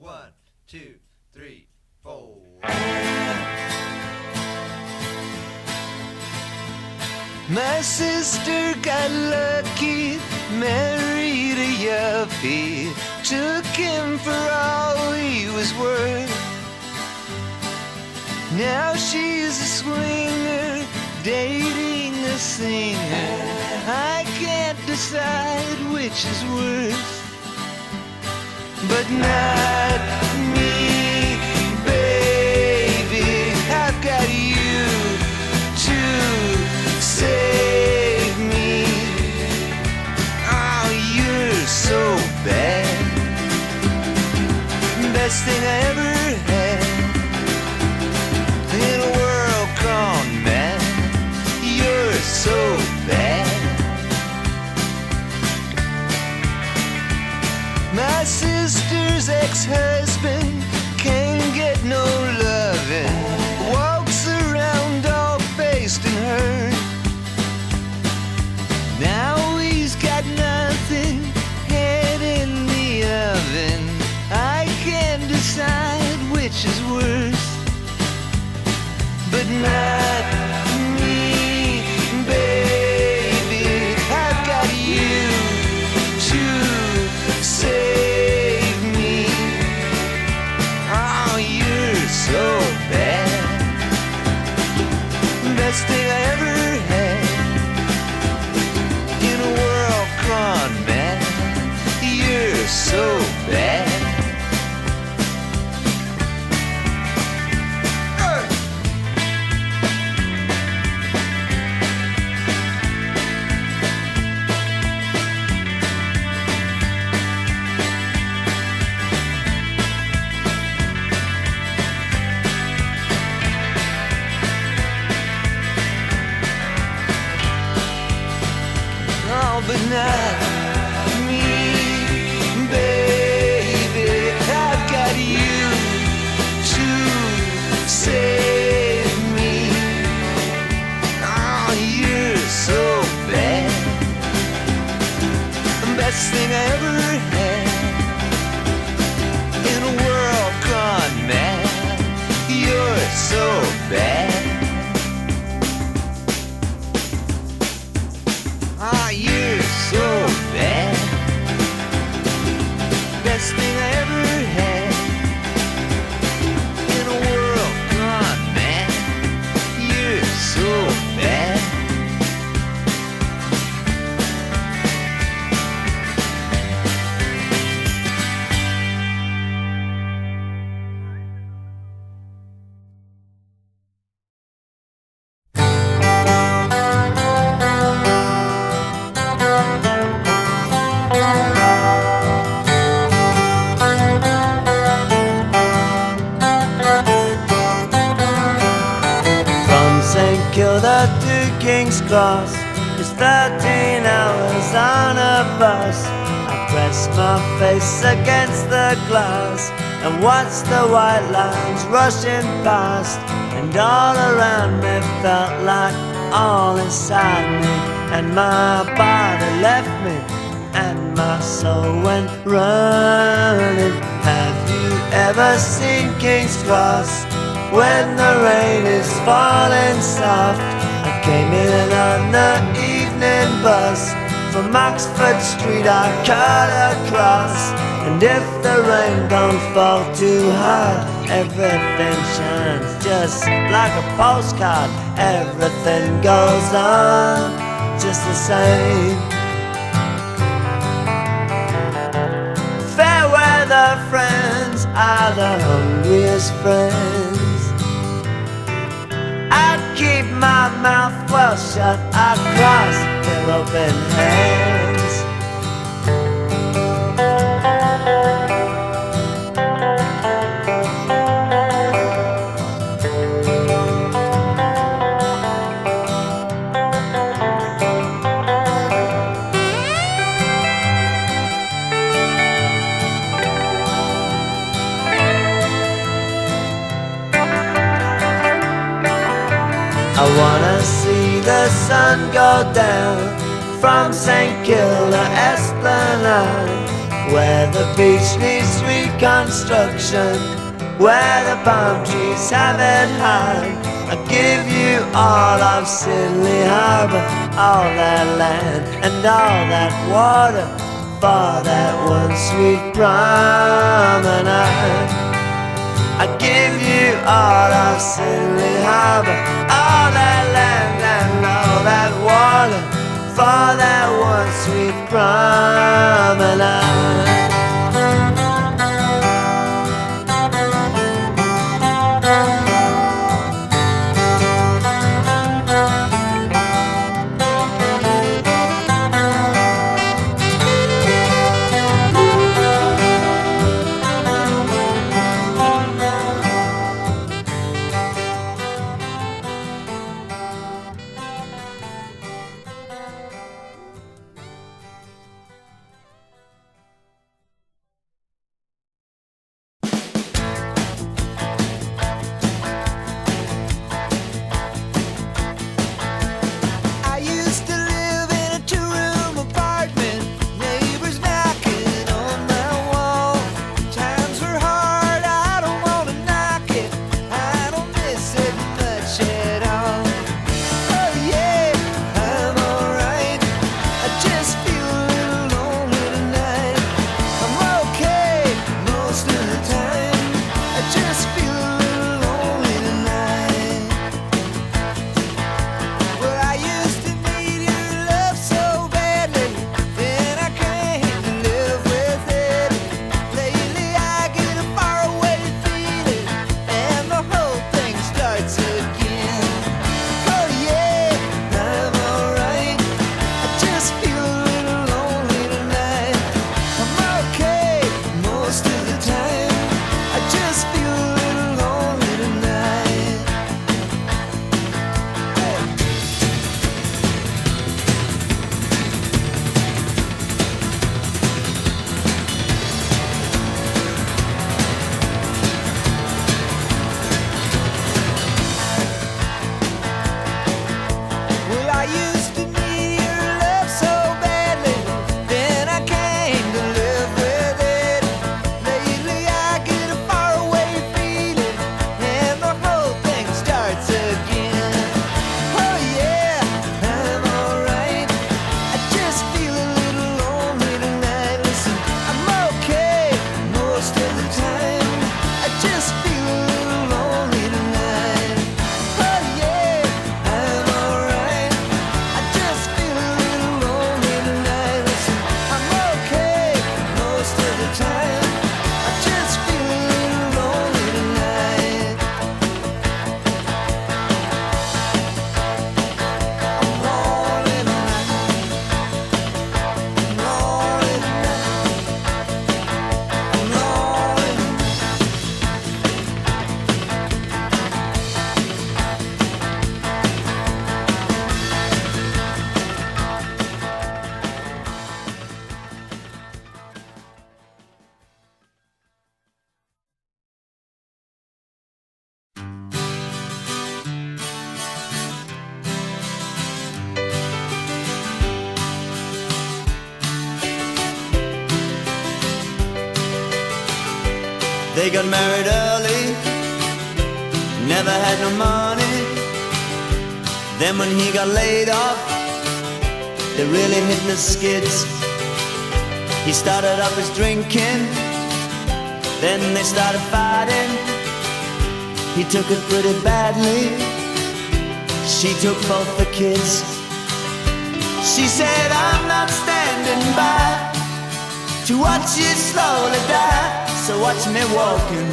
1, 2, 3, 4. My sister got lucky, married a yuppie, took him for all he was worth. Now she's a swinger, dating a singer. I can't decide which is worse, but not me, baby. I've got you to save me. Oh, you're so bad. Best thing I ever had in a world gone mad. You're so bad. My sister's ex-husband can't get no loving, walks around all based and hurt. Now he's got nothing, head in the oven. I can't decide which is worse, but not me, baby. I've got you to save me. Oh, you're so bad. Best thing I ever had in a world gone mad. You're so bad. But not me, baby. I've got you to save me. Oh, you're so bad. Best thing I ever had in a world gone mad. You're so bad. Ah, you're so bad. Best thing I ever had in a world gone mad. You're so bad. To King's Cross, it's 13 hours on a bus. I press my face against the glass and watch the white lines rushing past. And all around me felt like all inside me, and my body left me and my soul went running. Have you ever seen King's Cross when the rain is falling soft? I came in on the evening bus from Oxford Street. I cut across, and if the rain don't fall too hard, everything shines just like a postcard. Everything goes on just the same. Fair weather friends are the hungriest friends. I'd keep my mouth well shut, I'd cross their open hands. I wanna see the sun go down from St. Kilda Esplanade, where the beach needs reconstruction, where the palm trees have it hard. I'll give you all of Sydney Harbour, all that land and all that water, for that one sweet promenade. I'll give you all of Sydney Harbour, all that land and all that water, for that one sweet promenade. They got married early, never had no money. Then when he got laid off, they really hit the skids. He started up his drinking, then they started fighting. He took it pretty badly, she took both the kids. She said, I'm not standing by to watch you slowly die. So watch me walking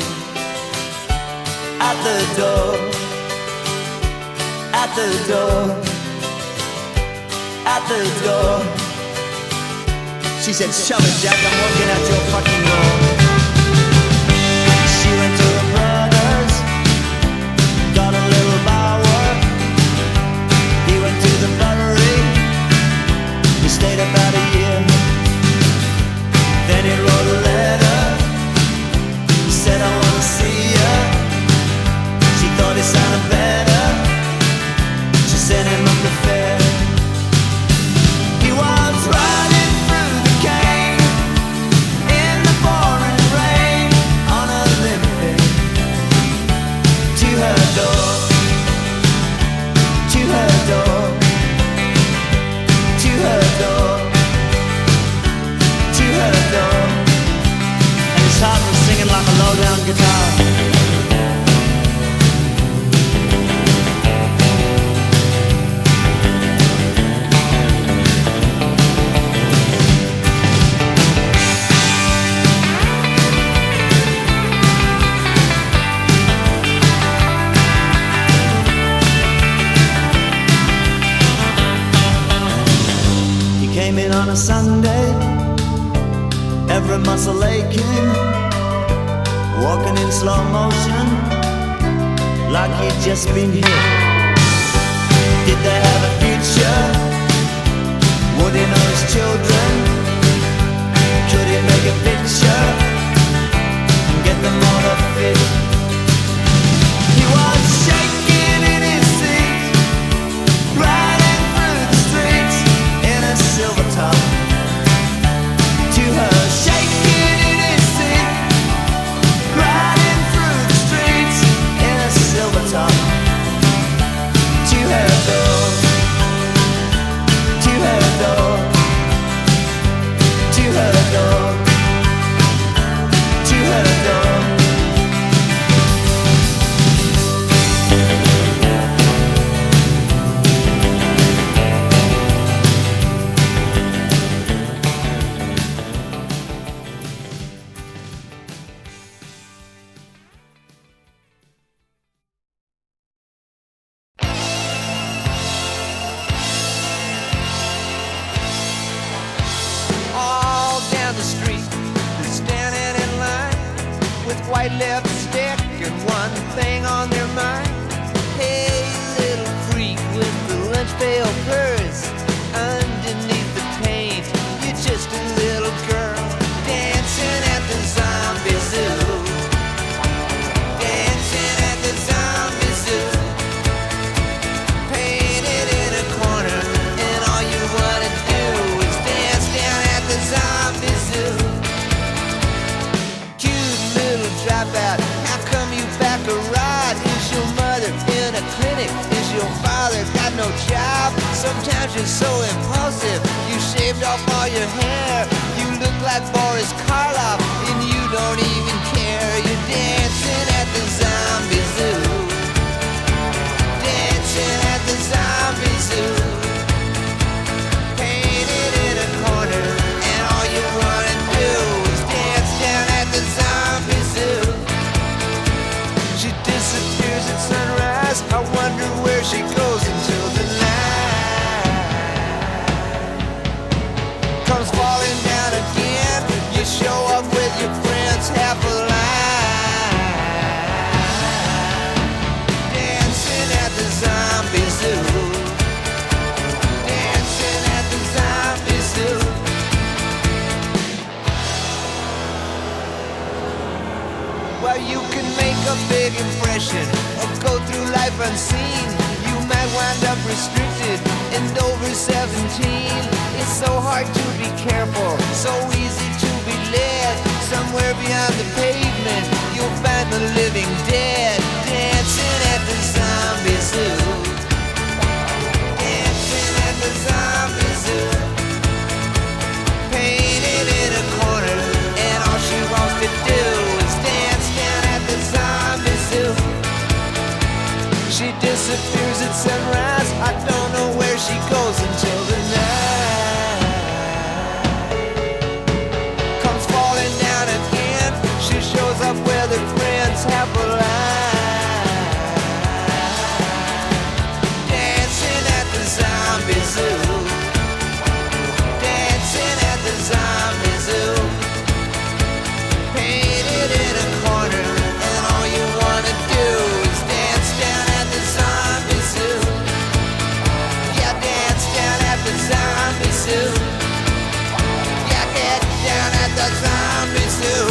out the door, out the door, out the door. She said, shove it, Jack, I'm walking out your fucking door. She went to her brother's, got a little bar work. He went to the Buttery, he stayed about a year. Then he wrote a letter, said I wanna see ya. She thought he sounded better, she sent him up the fair. He was riding through the cane like a low-down guitar. Came in on a Sunday, every muscle aching, walking in slow motion, like he'd just been hit. Did they have a future? Would he know his children? Could he make a picture and get them all to fit? He was shaking in his seat, riding through the streets in a silver top. To her, shaking in his seat, riding through the streets in a silver top. To her door, to her door, to her door, to her door. All down the street, they're standing in line with white lipstick and one thing on their mind. Hey, little freak with the lunch pail purse, underneath the paint, you're just a little girl dancing at the zombie zoo. Dancing at the zombie zoo, painted in a corner, and all you wanna do is dance down at the zombie zoo. Cute little dropout, how come you back a ride? Is your mother in a clinic? Is your father got no job? Sometimes you're so impulsive, you shaved off all your hair. You look like Boris Karloff, and you don't even care. You're dancing at the zombie zoo. Dancing at the zombie zoo, painted in a corner, and all you wanna do is dance down at the zombie zoo. She disappears at sunrise, I wonder where she goes until the night comes falling down again. You show up with your friends, half alive, dancing at the zombie zoo. Dancing at the zombie zoo. Well, you can make a big impression or go through life unseen. You might wind up restricted and over 17. It's so hard to be careful, so easy to be led. Somewhere beyond the pavement, you'll find the living dead. Dancing at the zombie zoo. Dancing at the zombie zoo, painted in a corner, and all she wants to do is dance down at the zombie zoo. She disappears at sunrise, I don't know where she goes until the night comes falling down again. She shows up with her friends, half alive, dancing at the zombie zoo. Dancing at the zombie zoo, painted in a corner, and all you wanna do is dance down at the zombie zoo. Yeah, dance down at the zombie zoo. Yeah, get down at the zombie zoo.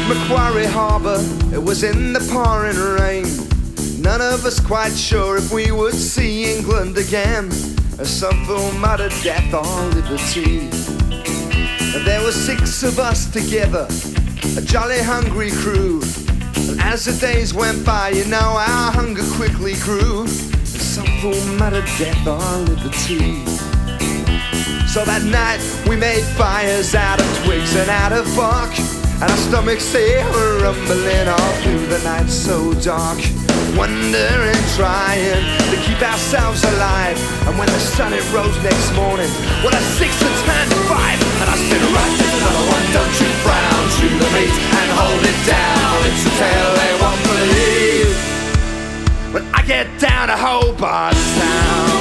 Macquarie Harbour, it was in the pouring rain. None of us quite sure if we would see England again, as some film out of death or liberty. were 6 of us together, a jolly hungry crew. And as the days went by, you know, our hunger quickly grew. And some fool muttered death or liberty. So that night we made fires out of twigs and out of bark, and our stomachs they were rumbling all through the night so dark. Wondering, trying to keep ourselves alive. And when the sun it rose next morning, well, a 6 had turned to 5. And I said, right, there's another one, don't you frown. Chew the meat and hold it down. It's a tale they won't believe. When I get down to Hobart Town.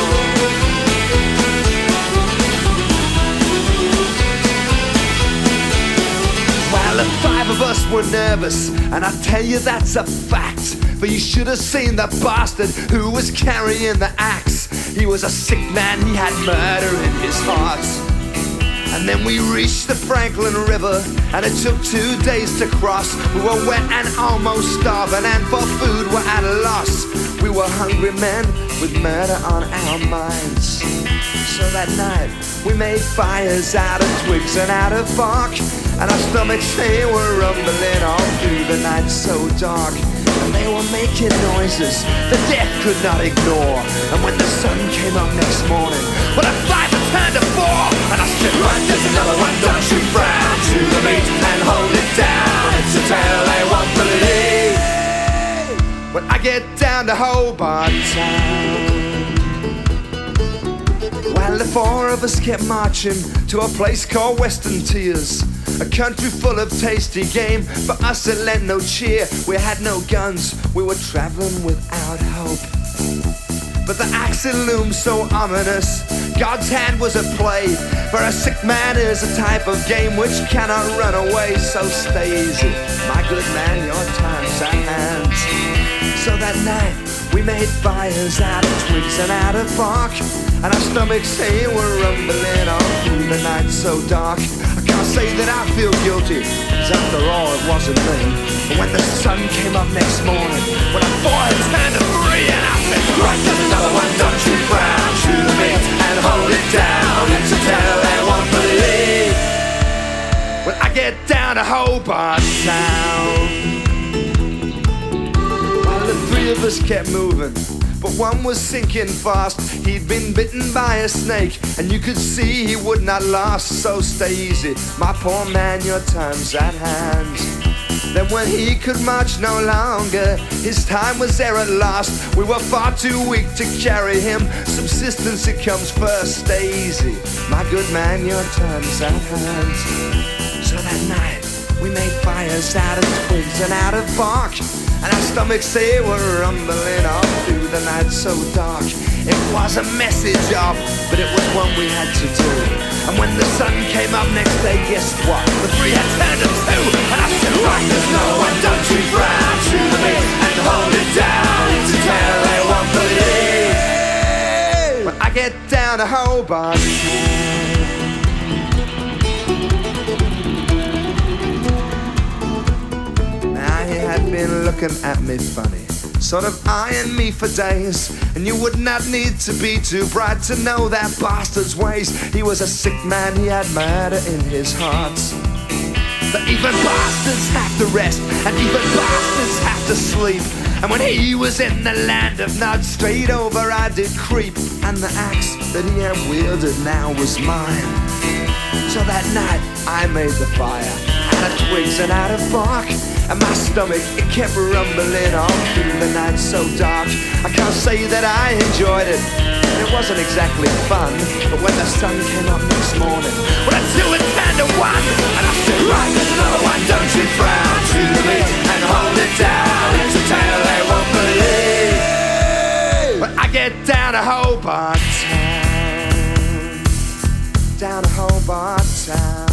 Well, the 5 of us were nervous, and I tell you that's a fact. But you should have seen the bastard who was carrying the axe. He was a sick man, he had murder in his heart. And then we reached the Franklin River, and it took 2 days to cross. We were wet and almost starving, and for food we're at a loss. We were hungry men with murder on our minds. So that night we made fires out of twigs and out of bark, and our stomachs they were rumbling all through the night so dark. And they were making noises the death could not ignore. And when the sun came up next morning, well, a 5 had turned to 4. And I said, right, there's another one, don't you frown. Chew the meat and hold it down. It's a tale they won't believe. When I get down to Hobart Town. Well, the 4 of us kept marching to a place called Western Tears, a country full of tasty game. For us it lent no cheer. We had no guns, we were traveling without hope. But the axe it loomed so ominous. God's hand was at play. For a sick man is a type of game which cannot run away. So stay easy, my good man, your time's at hand. So that night we made fires out of twigs and out of bark, and our stomachs they were rumbling all through the night so dark. I can't say that I feel guilty, 'cause after all it wasn't me. But when the sun came up next morning, when a 4 had turned to 3, and I said, right, there's another one, don't you frown. Chew the meat and hold it down. It's a tale they won't believe. When I get down to Hobart Town. The 3 of us kept moving, but one was sinking fast. He'd been bitten by a snake, and you could see he would not last. So stay easy, my poor man, your time's at hand. Then when he could march no longer, his time was there at last. We were far too weak to carry him. Subsistence, it comes first. Stay easy, my good man, your time's at hand. So that night we made fires out of twigs and out of bark, and our stomachs they were rumbling all through the night so dark. It was a message off, but it was one we had to do. And when the sun came up next day, guess what? The 3 had turned to 2. And I said, right, there's no one, don't you frown. Chew the meat and hold it down. It's a tale they won't believe. When I get down to Hobart Town. He had been looking at me funny, sort of eyeing me for days. And you would not need to be too bright to know that bastard's ways. He was a sick man, he had murder in his heart. But even bastards have to rest, and even bastards have to sleep. And when he was in the land of Nod, straight over I did creep. And the axe that he had wielded now was mine. So that night I made the fire out of twigs and out of bark, and my stomach, it kept rumbling all through the night so dark. I can't say that I enjoyed it, and it wasn't exactly fun. But when the sun came up next morning, well, I 2 had turned to 1. And I said, right, there's another one, don't you frown. Chew the meat and hold it down. It's a tale they won't believe. But I get down to Hobart Town. Down to Hobart Town.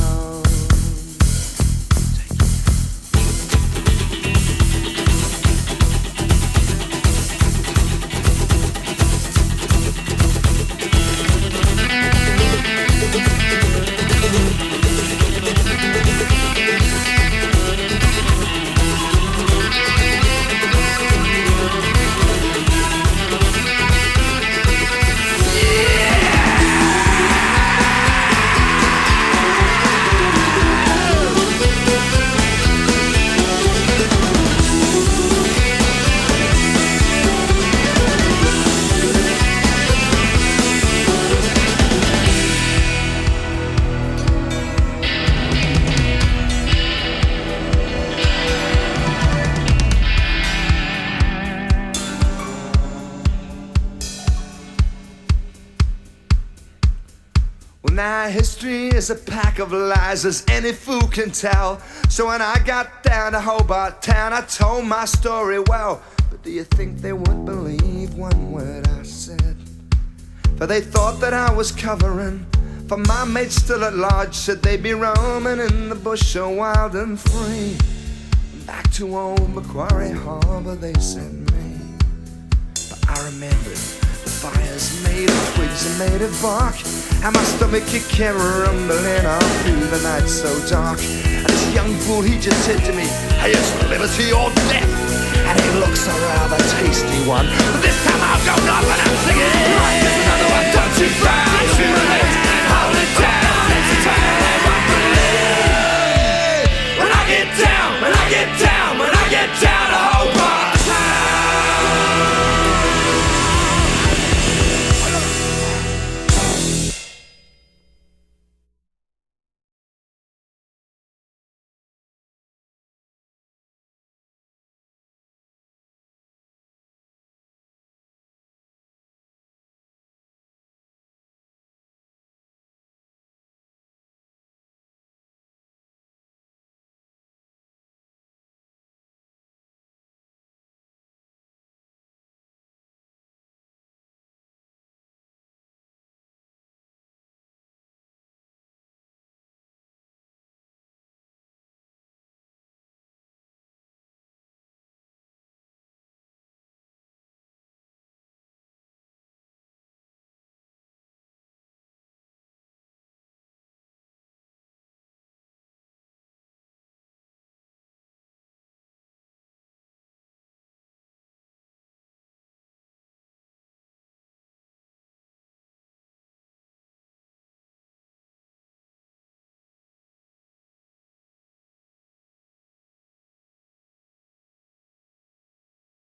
Now history is a pack of lies, as any fool can tell. So when I got down to Hobart Town, I told my story well. But do you think they would believe one word I said? For they thought that I was covering for my mates still at large. Said they'd be roaming in the bush so wild and free. Back to old Macquarie Harbour they sent me. But I remembered the fires made of twigs and made of bark, and my stomach it kept rumbling all through the night so dark. And this young fool he just said to me, "Hey, it's liberty or death." And it looks a rather tasty one, but this time I'll go north and I'm singing. Life is another one, don't you frown, too late, hold it down.